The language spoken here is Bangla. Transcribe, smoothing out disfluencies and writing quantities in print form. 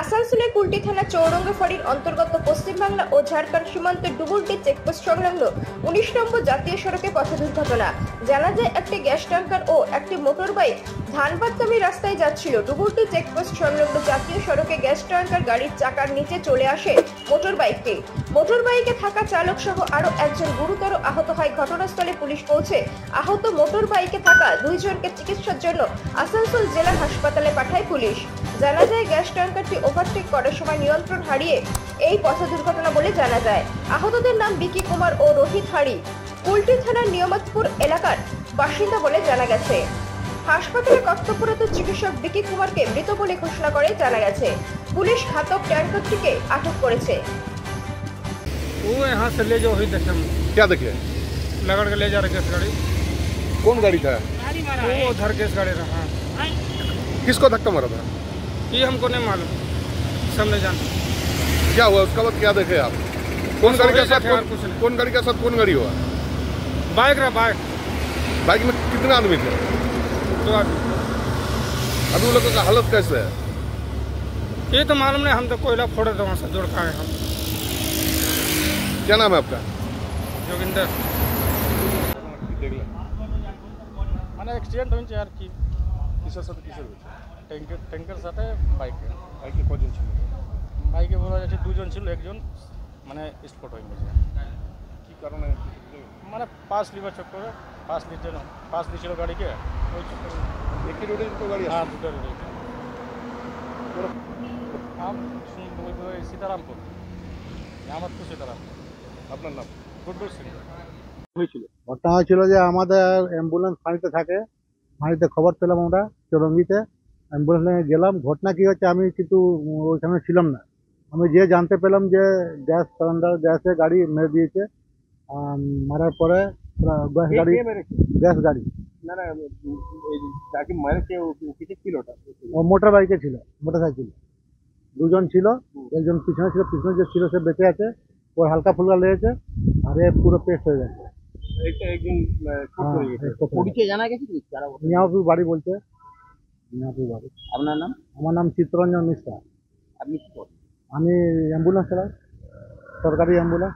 আসানসোলের কুলটি থানা চৌরঙ্গা ফাঁড়ির অন্তর্গত পশ্চিমবাংলা ও ঝাড়খণ্ড সীমান্তের ডুবুরটি চেকপোস্ট সংলগ্ন ১৯ নম্বর জাতীয় সড়কে পথ দুর্ঘটনা। জানা যায় একটি গ্যাস ট্যাঙ্কার ও একটি মোটর বাইক ধানবাদগামী রাস্তায় যাচ্ছিল। ডুবুরটি চেকপোস্ট সংলগ্ন জাতীয় সড়কে গ্যাস ট্যাঙ্কার গাড়ির চাকার নিচে চলে আসে মোটর বাইকটি। মোটর বাইকে থাকা চালক সহ আরও একজন গুরুতর আহত হয়। ঘটনাস্থলে পুলিশ পৌঁছে আহত মোটর বাইকে থাকা দুইজনকে চিকিৎসার জন্য আসানসোল জেলা হাসপাতালে পাঠায় পুলিশ। জানা যায় গ্যাস ট্যাঙ্কারটি ওভারটেক করার সময় নিয়ন্ত্রণ হারিয়ে এই পথ দুর্ঘটনা বলে জানা যায়। আহতদের নাম বিকি কুমার ও রোহিত হাড়ি, কুলটি থানার নিয়ামতপুর এলাকার বাসিন্দা বলে জানা গেছে। হাসপাতালে কর্তব্যরত চিকিৎসক বিকি কুমারকে মৃত বলে ঘোষণা করে জানা গেছে। পুলিশ ঘাতক ট্যাঙ্কারটিকে আটক করেছে। वो यहाँ से ले जाओ ही देखे हम। क्या देखे? लगड़ के ले जा रहे गैस गाड़ी। कौन गाड़ी था? वो उधर गैस गाड़ी रहा। किसको धक्का मारा था? ये हमको नहीं मालूम, सब नहीं जानते। क्या हुआ उसका बाद? क्या देखे आप? कौन गाड़ी के साथ कुछ नहीं। कौन गाड़ी के साथ कौन गाड़ी हुआ? बाइक रहा बाइक, बाइक में कितने आदमी थे? तो अभी उन लोगों का हालत कैसे है? ये तो मालूम नहीं, हम तो कोयला फोड़े थे वहाँ से जोड़ का आए हम। क्या नाम है आपका? जोगिंदर মানে অ্যাক্সিডেন্ট হয়েছে আর কি। কিসের সাথে কিসের হয়েছে? ট্যাঙ্কের সাথে বাইকে বাইকে কজন ছিল? বাইকে বলা যাচ্ছে দুজন ছিল, একজন মানে স্পট হয়ে গেছে। কি কারণে? মানে পাস লিবার চক্করে পাস দিয়েছিল গাড়িকে, ওই চক্করে। একই রোডে দুটো গাড়ি হ্যাঁ, আছে? দুটো রোডে। সীতারামপুর, আমার তো সীতারামপুর। আপনার নাম? গুড্ডু সিং। হয়েছিল ঘটনা হয়েছিল যে আমাদের অ্যাম্বুলেন্স ফাঁড়িতে থাকে, ফাঁড়িতে খবর পেলাম আমরা চৌরঙ্গিতে, অ্যাম্বুলেন্স নিয়ে গেলাম। ঘটনা কী হচ্ছে আমি কিন্তু ওইখানে ছিলাম না। আমি যে জানতে পেলাম যে গ্যাস সিলিন্ডার গ্যাসে গাড়ি মেরে দিয়েছে। মারার পরে গ্যাস গাড়ি না না, যাকে মারেছে ও কিসে ছিল? ওটা ও মোটর বাইকে ছিল, মোটর সাইকেল। দুজন ছিল, একজন পিছনে ছিল, পিছনে যে ছিল সে বেঁচে আছে, ওর হালকা ফুলকা লেগেছে, আর এ পুরো পেস্ট হয়ে গেছে। একজন পরিচয় জানা গেছে কি যারা? মিয়াপুর বাড়ি বলছে, মিয়াপুর বাড়ি। আপনার নাম? আমার নাম চিত্তরঞ্জন মিশ্রা। আপনি কি করেন? আমি অ্যাম্বুলেন্স চালাই, সরকারি অ্যাম্বুলেন্স।